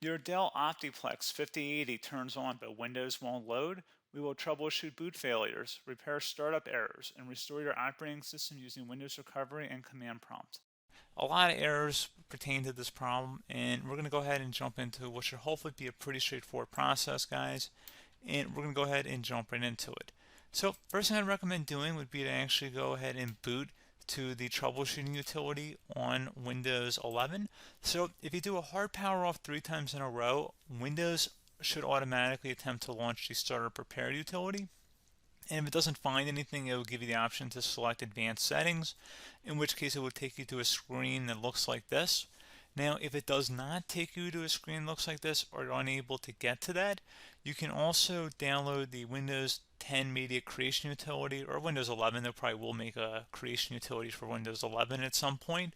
Your Dell OptiPlex 5080 turns on but Windows won't load. We will troubleshoot boot failures, repair startup errors, and restore your operating system using Windows Recovery and Command Prompt. A lot of errors pertain to this problem, and we're going to go ahead and jump into what should hopefully be a pretty straightforward process, guys. And we're going to go ahead and jump right into it. So first thing I'd recommend doing would be to actually go ahead and boot to the troubleshooting utility on Windows 11. So if you do a hard power off 3 times in a row, Windows should automatically attempt to launch the startup repair utility. And if it doesn't find anything, it will give you the option to select advanced settings, in which case it will take you to a screen that looks like this. Now, if it does not take you to a screen that looks like this, or you're unable to get to that, you can also download the Windows 10 Media Creation Utility, or Windows 11. They probably will make a creation utility for Windows 11 at some point.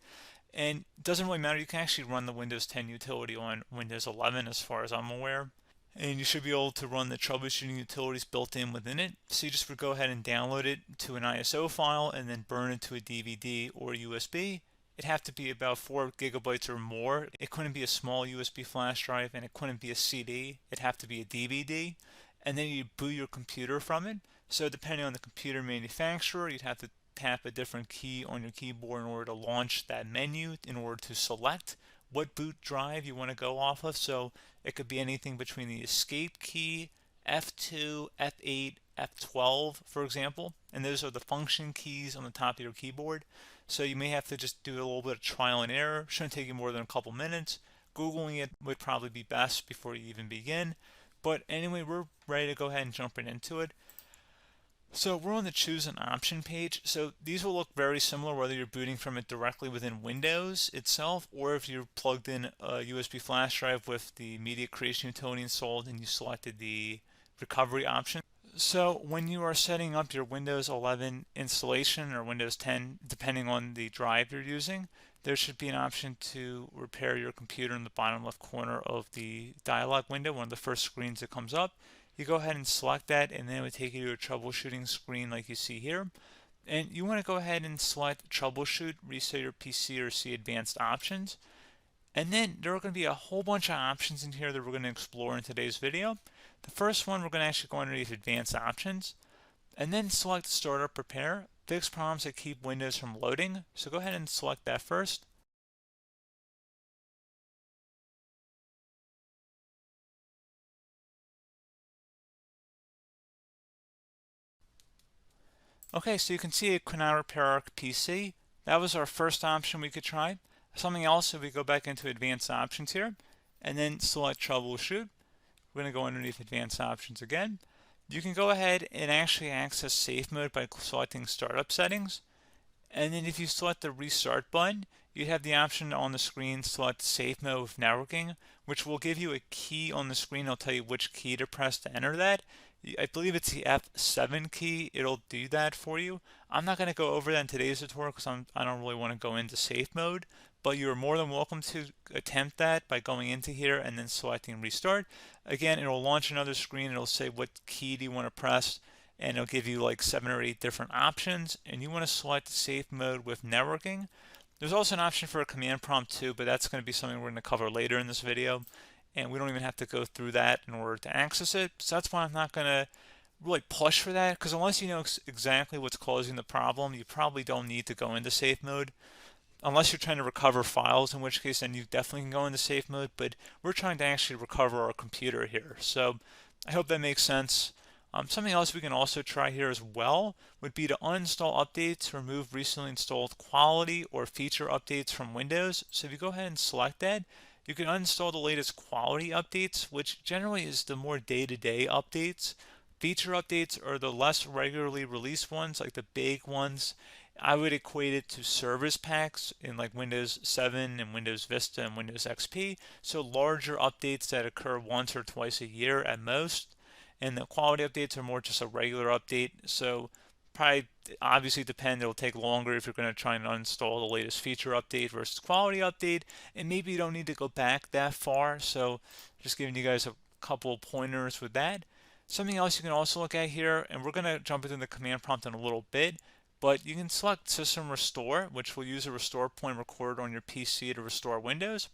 And it doesn't really matter. You can actually run the Windows 10 utility on Windows 11 as far as I'm aware. And you should be able to run the troubleshooting utilities built in within it. So you just would go ahead and download it to an ISO file and then burn it to a DVD or USB. It'd have to be about 4 gigabytes or more. It couldn't be a small USB flash drive, and it couldn't be a CD. It'd have to be a DVD. And then you boot your computer from it. So depending on the computer manufacturer, you'd have to tap a different key on your keyboard in order to launch that menu, in order to select what boot drive you want to go off of. So it could be anything between the escape key, F2, F8, F12, for example. And those are the function keys on the top of your keyboard. So you may have to just do a little bit of trial and error. Shouldn't take you more than a couple minutes. Googling it would probably be best before you even begin. But anyway, we're ready to go ahead and jump right into it. So we're on the choose an option page. So these will look very similar whether you're booting from it directly within Windows itself, or if you're plugged in a USB flash drive with the media creation utility installed and you selected the recovery option. So when you are setting up your Windows 11 installation or Windows 10, depending on the drive you're using, there should be an option to repair your computer in the bottom left corner of the dialog window, one of the first screens that comes up. You go ahead and select that, and then it would take you to a troubleshooting screen like you see here. And you want to go ahead and select troubleshoot, reset your PC, or see advanced options. And then there are going to be a whole bunch of options in here that we're going to explore in today's video. The first one, we're going to actually go underneath advanced options and then select startup repair, fix problems that keep Windows from loading. So go ahead and select that first. Okay, so you can see it could now repair our PC. That was our first option we could try. Something else, if we go back into advanced options here and then select troubleshoot, we're going to go underneath advanced options again. You can go ahead and actually access safe mode by selecting startup settings. And then if you select the restart button, you have the option on the screen select safe mode with networking, which will give you a key on the screen. It'll tell you which key to press to enter that. I believe it's the F7 key. It'll do that for you. I'm not going to go over that in today's tutorial because I don't really want to go into safe mode, but you're more than welcome to attempt that by going into here and then selecting restart. Again, it'll launch another screen. It'll say what key do you want to press, and it'll give you like 7 or 8 different options, and you want to select safe mode with networking. There's also an option for a command prompt too, but that's going to be something we're going to cover later in this video, and we don't even have to go through that in order to access it. So that's why I'm not going to really push for that, because unless you know exactly what's causing the problem, you probably don't need to go into safe mode. Unless you're trying to recover files, in which case then you definitely can go into safe mode, but we're trying to actually recover our computer here. So I hope that makes sense. Something else we can also try here as well would be to uninstall updates, remove recently installed quality or feature updates from Windows. So if you go ahead and select that, you can uninstall the latest quality updates, which generally is the more day-to-day updates. Feature updates are the less regularly released ones, like the big ones. I would equate it to service packs in like Windows 7 and Windows Vista and Windows XP. So larger updates that occur once or twice a year at most. And the quality updates are more just a regular update. So probably obviously depend, it'll take longer if you're going to try and uninstall the latest feature update versus quality update. And maybe you don't need to go back that far. So just giving you guys a couple of pointers with that. Something else you can also look at here, and we're going to jump into the command prompt in a little bit, but you can select System Restore, which will use a restore point recorded on your PC to restore Windows.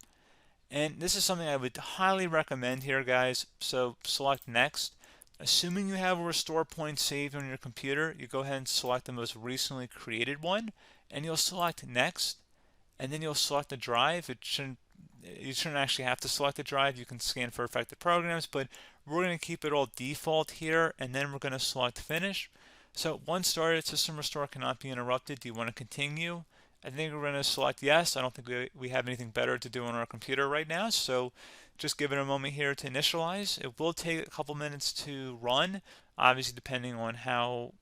And this is something I would highly recommend here, guys. So select next. Assuming you have a restore point saved on your computer, you go ahead and select the most recently created one, and you'll select next, and then you'll select the drive. You shouldn't actually have to select the drive. You can scan for affected programs, but we're going to keep it all default here, and then we're going to select finish. So once started, system restore cannot be interrupted. Do you want to continue? I think we're going to select yes. I don't think we have anything better to do on our computer right now, so just give it a moment here to initialize. It will take a couple minutes to run, obviously depending on how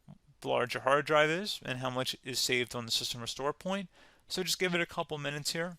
large your hard drive is and how much is saved on the system restore point. So just give it a couple minutes here.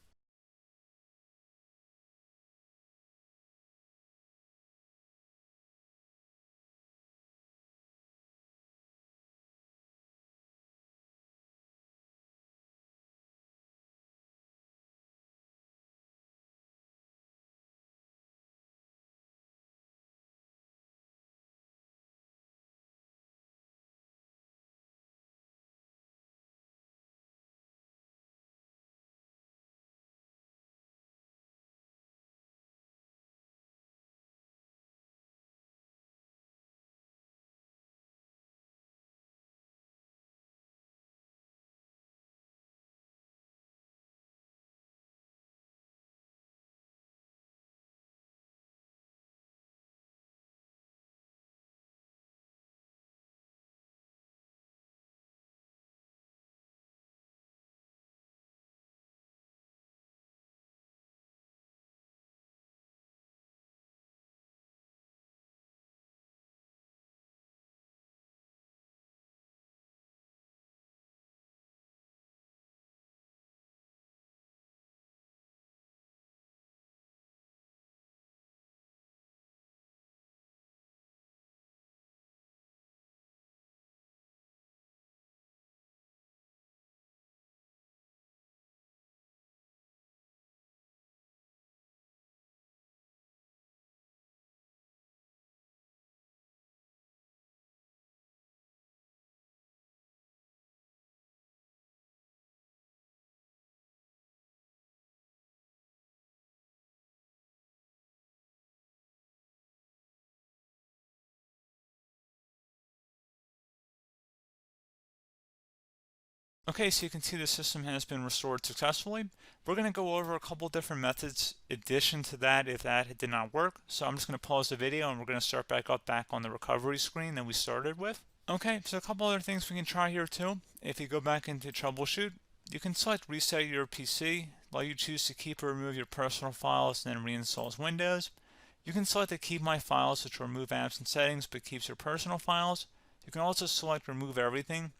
Okay, so you can see the system has been restored successfully. We're going to go over a couple different methods in addition to that if that did not work. So I'm just going to pause the video and we're going to start back on the recovery screen that we started with. Okay, so a couple other things we can try here too. If you go back into troubleshoot, you can select reset your PC while you choose to keep or remove your personal files and then reinstalls Windows. You can select to keep my files, which will remove apps and settings but keeps your personal files. You can also select remove everything,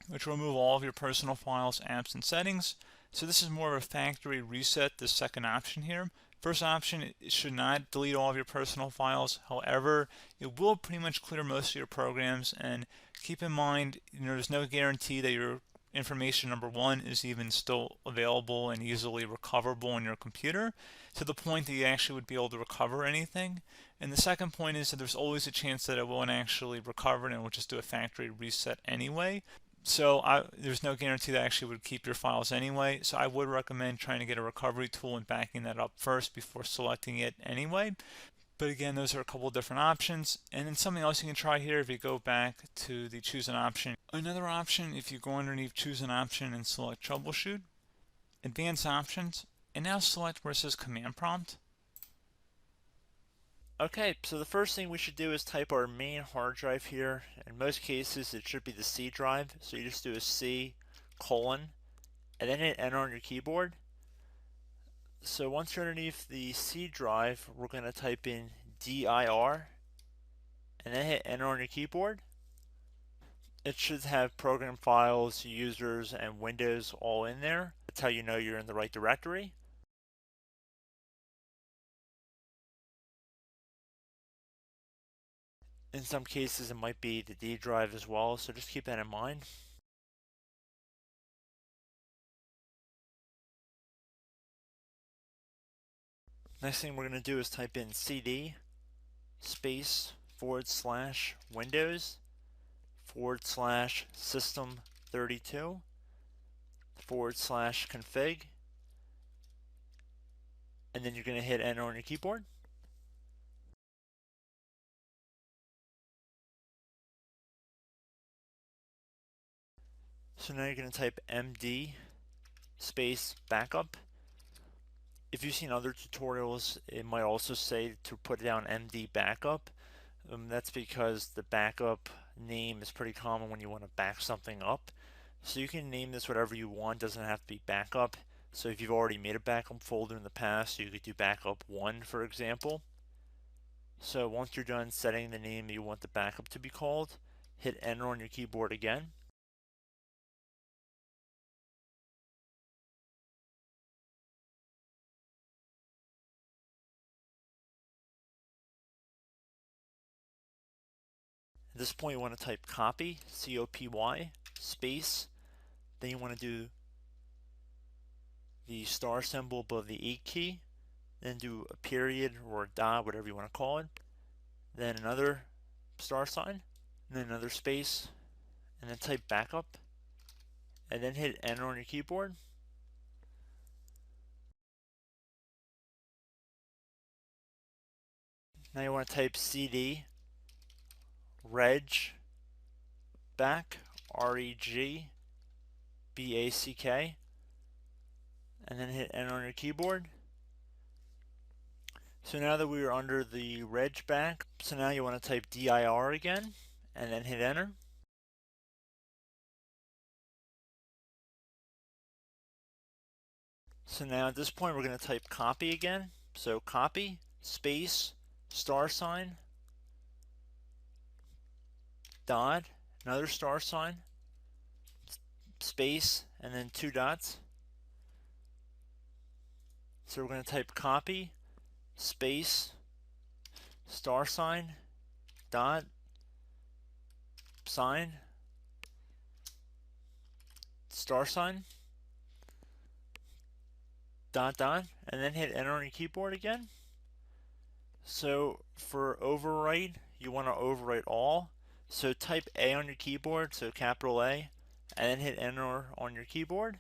which will remove all of your personal files, apps, and settings. So this is more of a factory reset, the second option here. First option, it should not delete all of your personal files. However, it will pretty much clear most of your programs. And keep in mind, there's no guarantee that your information, number one, is even still available and easily recoverable on your computer to the point that you actually would be able to recover anything. And the second point is that there's always a chance that it won't actually recover and it will just do a factory reset anyway. So there's no guarantee that actually would keep your files anyway. So I would recommend trying to get a recovery tool and backing that up first before selecting it anyway. But again, those are a couple different options. And then something else you can try here if you go back to the choose an option. Another option, if you go underneath choose an option and select troubleshoot, advanced options, and now select where it says command prompt. Okay, so the first thing we should do is type our main hard drive here. In most cases, it should be the C drive. So you just do a C colon and then hit enter on your keyboard. So once you're underneath the C drive, we're going to type in dir and then hit enter on your keyboard. It should have program files, users, and Windows all in there. That's how you know you're in the right directory. In some cases, it might be the D drive as well, so just keep that in mind. Next thing we're going to do is type in cd space / Windows / system 32 / config and then you're going to hit enter on your keyboard. So now you're going to type MD space backup. If you've seen other tutorials, it might also say to put down MD backup. That's because the backup name is pretty common when you want to back something up. So you can name this whatever you want, doesn't have to be backup. So if you've already made a backup folder in the past, you could do backup 1, for example. So once you're done setting the name you want the backup to be called, hit enter on your keyboard again. At this point you want to type copy, C-O-P-Y, space, then you want to do the star symbol above the 8 key, then do a period or a dot, whatever you want to call it, then another star sign, and then another space, and then type backup, and then hit enter on your keyboard. Now you want to type CD reg back, REGBACK, and then hit enter on your keyboard. So now that we are under the reg back, so now you want to type DIR again, and then hit enter. So now at this point we're going to type copy again. So copy, space, star sign, dot, another star sign, space, and then 2 dots. So we're going to type copy, space, star sign, dot, sign, star sign, dot, dot, and then hit enter on your keyboard again. So for overwrite, you want to overwrite all. So type A on your keyboard, so capital A, and then hit enter on your keyboard.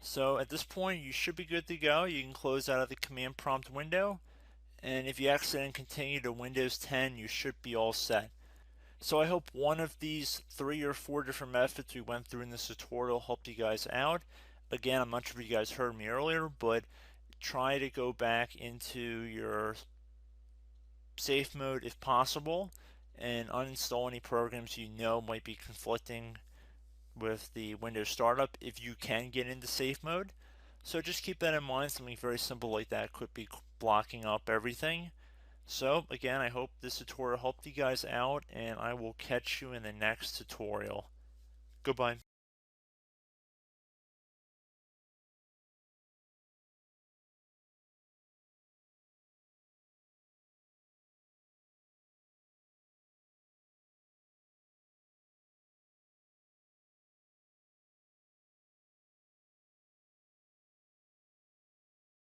So at this point you should be good to go. You can close out of the command prompt window, and if you accidentally continue to Windows 10 you should be all set. So I hope one of these 3 or 4 different methods we went through in this tutorial helped you guys out. Again, I'm not sure if you guys heard me earlier, but try to go back into your safe mode if possible and uninstall any programs you know might be conflicting with the Windows startup if you can get into safe mode. So just keep that in mind. Something very simple like that could be blocking up everything. So again, I hope this tutorial helped you guys out, and I will catch you in the next tutorial. Goodbye.